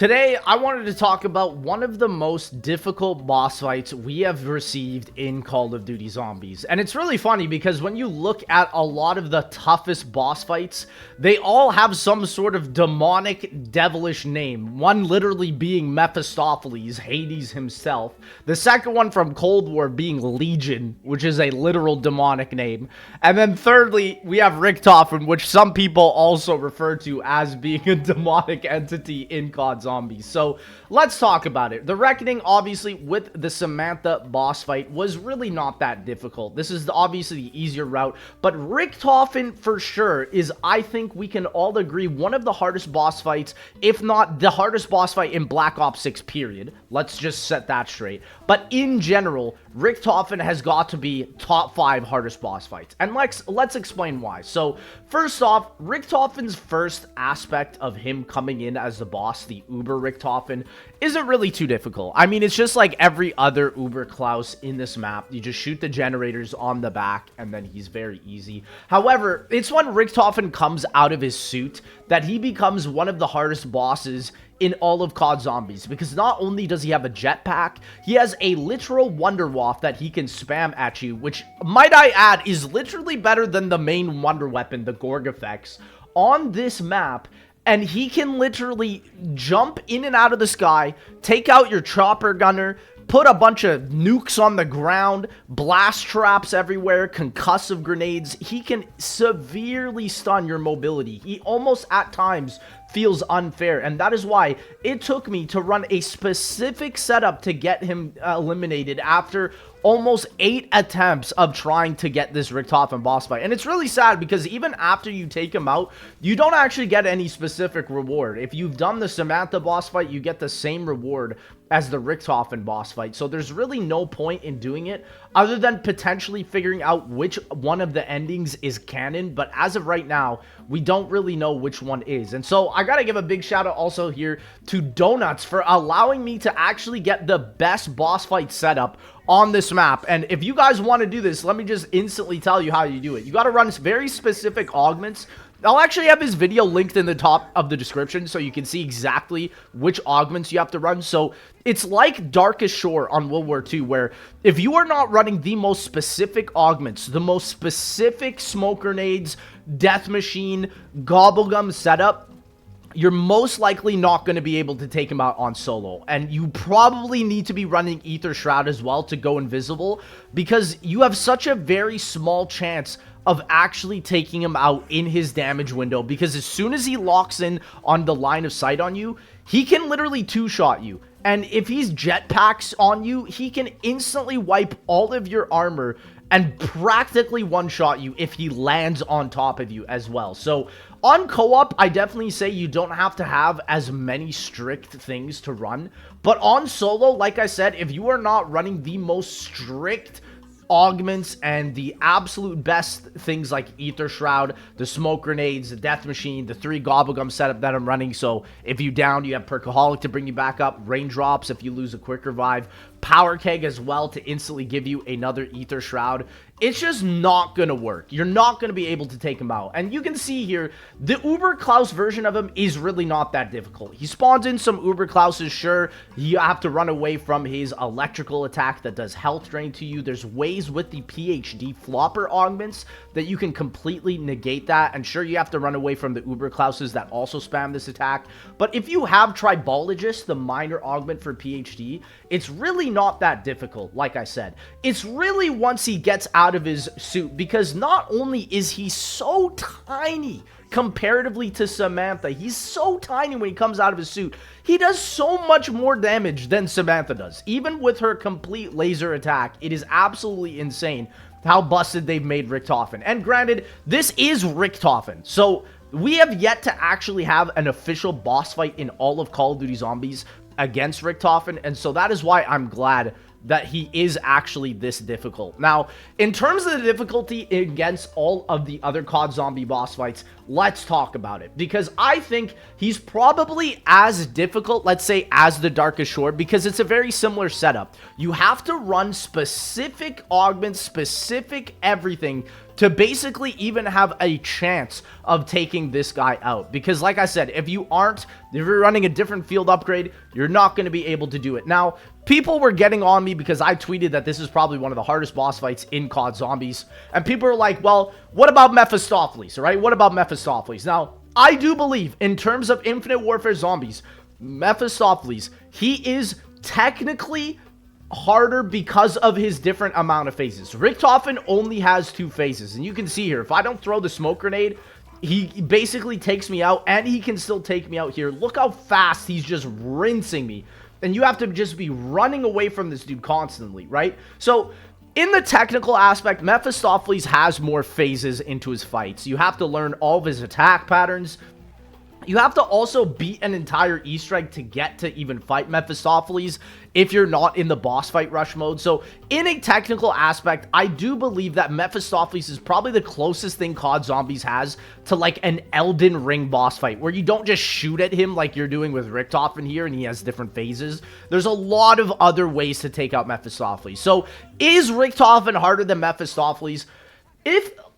Today, I wanted to talk about one of the most difficult boss fights we have received in Call of Duty Zombies. And it's really funny because when you look at a lot of the toughest boss fights, they all have some sort of demonic, devilish name. One literally being Mephistopheles, Hades himself. The second one from Cold War being Legion, which is a literal demonic name. And then thirdly, we have Richtofen, which some people also refer to as being a demonic entity in COD Zombies. So let's talk about it. The Reckoning, obviously, with the Samantha boss fight was really not that difficult. This is obviously the easier route, but Richtofen for sure is, I think we can all agree, one of the hardest boss fights, if not the hardest boss fight in Black Ops 6, period. Let's just set that straight. But in general, Richtofen has got to be top 5 hardest boss fights. And let's explain why. So first off, Richtofen's first aspect of him coming in as the boss, the Uber Richtofen, isn't really too difficult. I mean, it's just like every other Uber Klaus in this map. You just shoot the generators on the back, and then he's very easy. However, it's when Richtofen comes out of his suit that he becomes one of the hardest bosses in all of COD Zombies, because not only does he have a jetpack, he has a literal Wonder Waff that he can spam at you, which, might I add, is literally better than the main Wonder Weapon, the Gorg effects, on this map. And he can literally jump in and out of the sky, take out your chopper gunner, put a bunch of nukes on the ground, blast traps everywhere, concussive grenades. He can severely stun your mobility. He almost at times feels unfair, and that is why it took me to run a specific setup to get him eliminated after almost 8 attempts of trying to get this Richtofen boss fight. And it's really sad because even after you take him out, you don't actually get any specific reward. If you've done the Samantha boss fight, you get the same reward as the Richtofen boss fight. So there's really no point in doing it other than potentially figuring out which one of the endings is canon. But as of right now, we don't really know which one is. And so I gotta give a big shout out also here to Donuts for allowing me to actually get the best boss fight setup on this map. And if you guys want to do this, let me just instantly tell you how you do it. You got to run very specific augments. I'll actually have his video linked in the top of the description so you can see exactly which augments you have to run. So it's like Darkest Shore on World War II, where if you are not running the most specific augments, the most specific smoke grenades, death machine, gobblegum setup, you're most likely not going to be able to take him out on solo. And you probably need to be running Ether Shroud as well to go invisible, because you have such a very small chance of actually taking him out in his damage window, because as soon as he locks in on the line of sight on you, he can literally two-shot you. And if he's jetpacks on you, he can instantly wipe all of your armor and practically one-shot you if he lands on top of you as well. So on co-op, I definitely say you don't have to have as many strict things to run. But on solo, like I said, if you are not running the most strict augments and the absolute best things like Ether Shroud, the smoke grenades, the death machine, the 3 gobblegum setup that I'm running, so if you down, you have Perkaholic to bring you back up, raindrops if you lose a quick revive, power keg as well to instantly give you another Ether Shroud. It's just not gonna work. You're not gonna be able to take him out. And you can see here, the Uber Klaus version of him is really not that difficult. He spawns in some Uber Klauses, sure. You have to run away from his electrical attack that does health drain to you. There's ways with the PhD flopper augments that you can completely negate that. And sure, you have to run away from the Uber Klauses that also spam this attack. But if you have Tribologist, the minor augment for PhD, it's really not that difficult, like I said. It's really once he gets out of his suit, because not only is he so tiny comparatively to Samantha, he's so tiny when he comes out of his suit, he does so much more damage than Samantha does. Even with her complete laser attack, it is absolutely insane how busted they've made Richtofen. And granted, this is Richtofen, so we have yet to actually have an official boss fight in all of Call of Duty Zombies against Richtofen, and so that is why I'm glad that he is actually this difficult. Now, in terms of the difficulty against all of the other COD Zombie boss fights, let's talk about it, because I think he's probably as difficult, let's say, as the Darkest Shore, because it's a very similar setup. You have to run specific augments, specific everything to basically even have a chance of taking this guy out. Because like I said, if you're running a different field upgrade, you're not going to be able to do it. Now, people were getting on me because I tweeted that this is probably one of the hardest boss fights in COD Zombies. And people are like, well, what about Mephistopheles, right? What about Mephistopheles? Now, I do believe in terms of Infinite Warfare Zombies, Mephistopheles, he is technically harder because of his different amount of phases. Richtofen only has 2 phases, and you can see here, if I don't throw the smoke grenade, he basically takes me out, and he can still take me out here. Look how fast he's just rinsing me, and you have to just be running away from this dude constantly, right? So in the technical aspect, Mephistopheles has more phases into his fights. You have to learn all of his attack patterns. You have to also beat an entire Easter egg to get to even fight Mephistopheles if you're not in the boss fight rush mode. So in a technical aspect, I do believe that Mephistopheles is probably the closest thing COD Zombies has to like an Elden Ring boss fight, where you don't just shoot at him like you're doing with Richtofen here and he has different phases. There's a lot of other ways to take out Mephistopheles. So is Richtofen harder than Mephistopheles?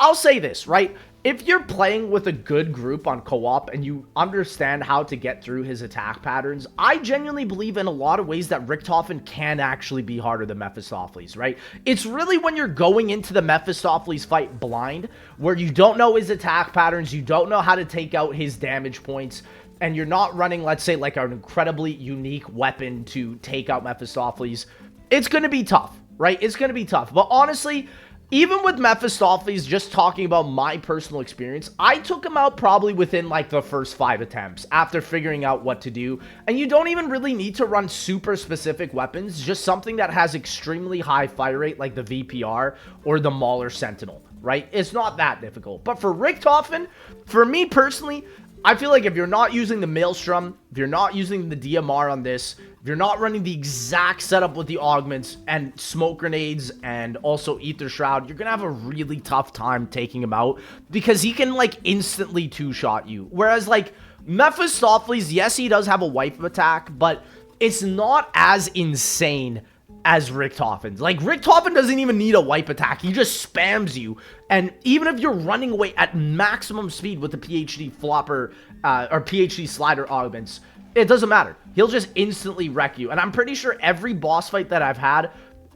I'll say this, right? If you're playing with a good group on co-op and you understand how to get through his attack patterns, I genuinely believe in a lot of ways that Richtofen can actually be harder than Mephistopheles, right? It's really when you're going into the Mephistopheles fight blind, where you don't know his attack patterns, you don't know how to take out his damage points, and you're not running, let's say, like an incredibly unique weapon to take out Mephistopheles. It's going to be tough, right? It's going to be tough. But honestly, even with Mephistopheles, just talking about my personal experience, I took him out probably within like the first 5 attempts after figuring out what to do. And you don't even really need to run super specific weapons, just something that has extremely high fire rate like the VPR or the Mauler Sentinel, right? It's not that difficult. But for Richtofen, for me personally, I feel like if you're not using the Maelstrom, if you're not using the DMR on this, if you're not running the exact setup with the augments and smoke grenades and also Ether Shroud, you're going to have a really tough time taking him out because he can like instantly 2-shot you. Whereas like Mephistopheles, yes, he does have a wipe attack, but it's not as insane as Richtofen's. Like, Richtofen doesn't even need a wipe attack. He just spams you. And even if you're running away at maximum speed with the PhD flopper or PhD slider augments, it doesn't matter. He'll just instantly wreck you. And I'm pretty sure every boss fight that I've had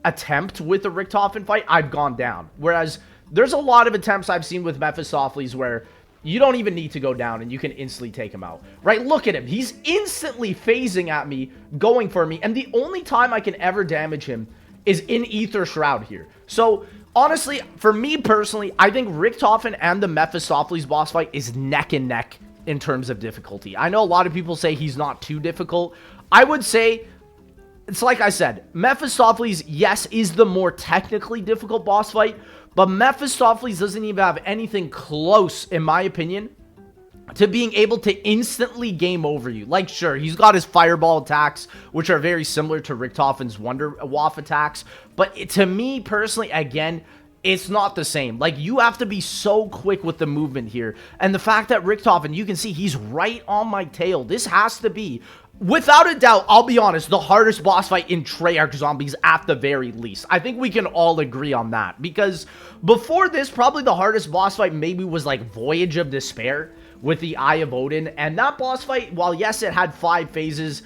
attempt with the Richtofen fight, I've gone down. Whereas there's a lot of attempts I've seen with Mephistopheles where you don't even need to go down and you can instantly take him out, right? Look at him. He's instantly phasing at me, going for me. And the only time I can ever damage him is in Ether Shroud here. So honestly, for me personally, I think Richtofen and the Mephistopheles boss fight is neck and neck in terms of difficulty. I know a lot of people say he's not too difficult. I would say, it's like I said, Mephistopheles, yes, is the more technically difficult boss fight, but Mephistopheles doesn't even have anything close, in my opinion, to being able to instantly game over you. Like, sure, he's got his fireball attacks, which are very similar to Richtofen's Wonder Waff attacks, but to me, personally, again, it's not the same. Like, you have to be so quick with the movement here. And the fact that Richtofen, you can see he's right on my tail. This has to be, without a doubt, I'll be honest, the hardest boss fight in Treyarch Zombies at the very least. I think we can all agree on that. Because before this, probably the hardest boss fight maybe was like Voyage of Despair with the Eye of Odin. And that boss fight, while yes, it had 5 phases,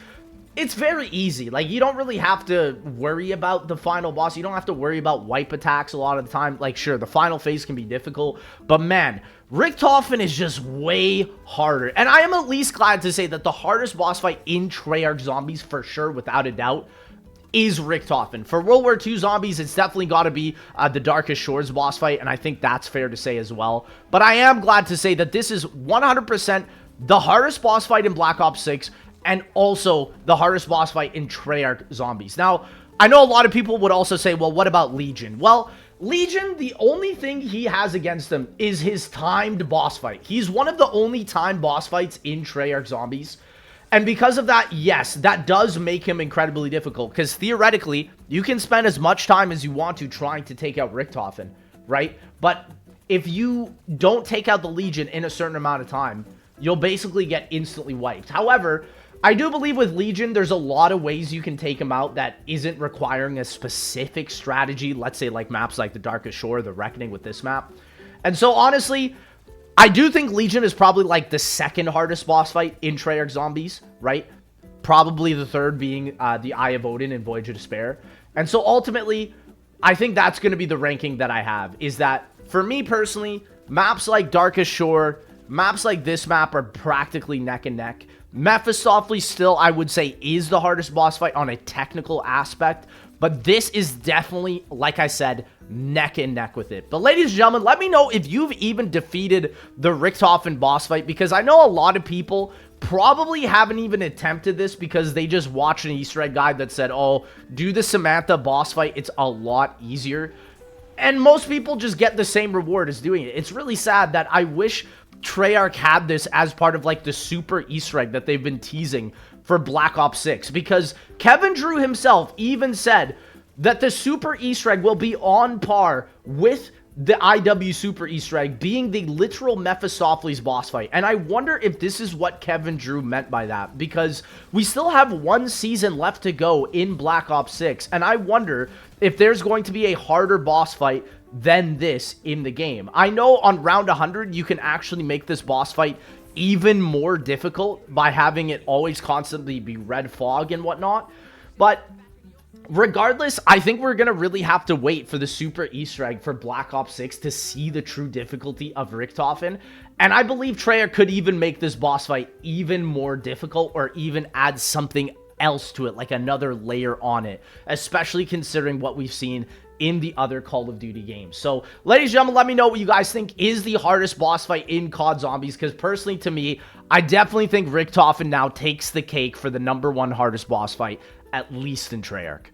it's very easy. Like, you don't really have to worry about the final boss. You don't have to worry about wipe attacks a lot of the time. Like, sure, the final phase can be difficult, but man, Richtofen is just way harder. And I am at least glad to say that the hardest boss fight in Treyarch Zombies, for sure, without a doubt, is Richtofen. For World War II Zombies, it's definitely got to be the Darkest Shores boss fight, and I think that's fair to say as well. But I am glad to say that this is 100% the hardest boss fight in Black Ops 6, and also the hardest boss fight in Treyarch Zombies. Now, I know a lot of people would also say, well, what about Legion? Well, Legion, the only thing he has against him is his timed boss fight. He's one of the only timed boss fights in Treyarch Zombies. And because of that, yes, that does make him incredibly difficult. Because theoretically, you can spend as much time as you want to trying to take out Richtofen, right? But if you don't take out the Legion in a certain amount of time, you'll basically get instantly wiped. However, I do believe with Legion, there's a lot of ways you can take him out that isn't requiring a specific strategy. Let's say like maps like the Darkest Shore, the Reckoning with this map. And so honestly, I do think Legion is probably like the second hardest boss fight in Treyarch Zombies, right? Probably the third being the Eye of Odin and Voyage of Despair. And so ultimately, I think that's going to be the ranking that I have, is that for me personally, maps like Darkest Shore, maps like this map are practically neck and neck. Mephistopheles still, I would say, is the hardest boss fight on a technical aspect, but this is definitely, like I said, neck and neck with it. But ladies and gentlemen, let me know if you've even defeated the Richthofen boss fight, because I know a lot of people probably haven't even attempted this because they just watched an Easter egg guide that said, oh, do the Samantha boss fight, it's a lot easier. And most people just get the same reward as doing it. It's really sad that I wish Treyarch had this as part of like the super Easter egg that they've been teasing for Black Ops 6, because Kevin Drew himself even said that the super Easter egg will be on par with the IW super Easter egg being the literal Mephistopheles boss fight. And I wonder if this is what Kevin Drew meant by that, because we still have one season left to go in Black Ops 6, and I wonder if there's going to be a harder boss fight than this in the game. I know on round 100 you can actually make this boss fight even more difficult by having it always constantly be red fog and whatnot, but regardless, I think we're going to really have to wait for the super Easter egg for Black Ops 6 to see the true difficulty of Richthofen. And I believe Treyarch could even make this boss fight even more difficult, or even add something else to it, like another layer on it, especially considering what we've seen in the other Call of Duty games. So, ladies and gentlemen, let me know what you guys think is the hardest boss fight in COD Zombies, because personally, to me, I definitely think Richthofen now takes the cake for the #1 hardest boss fight, at least in Treyarch.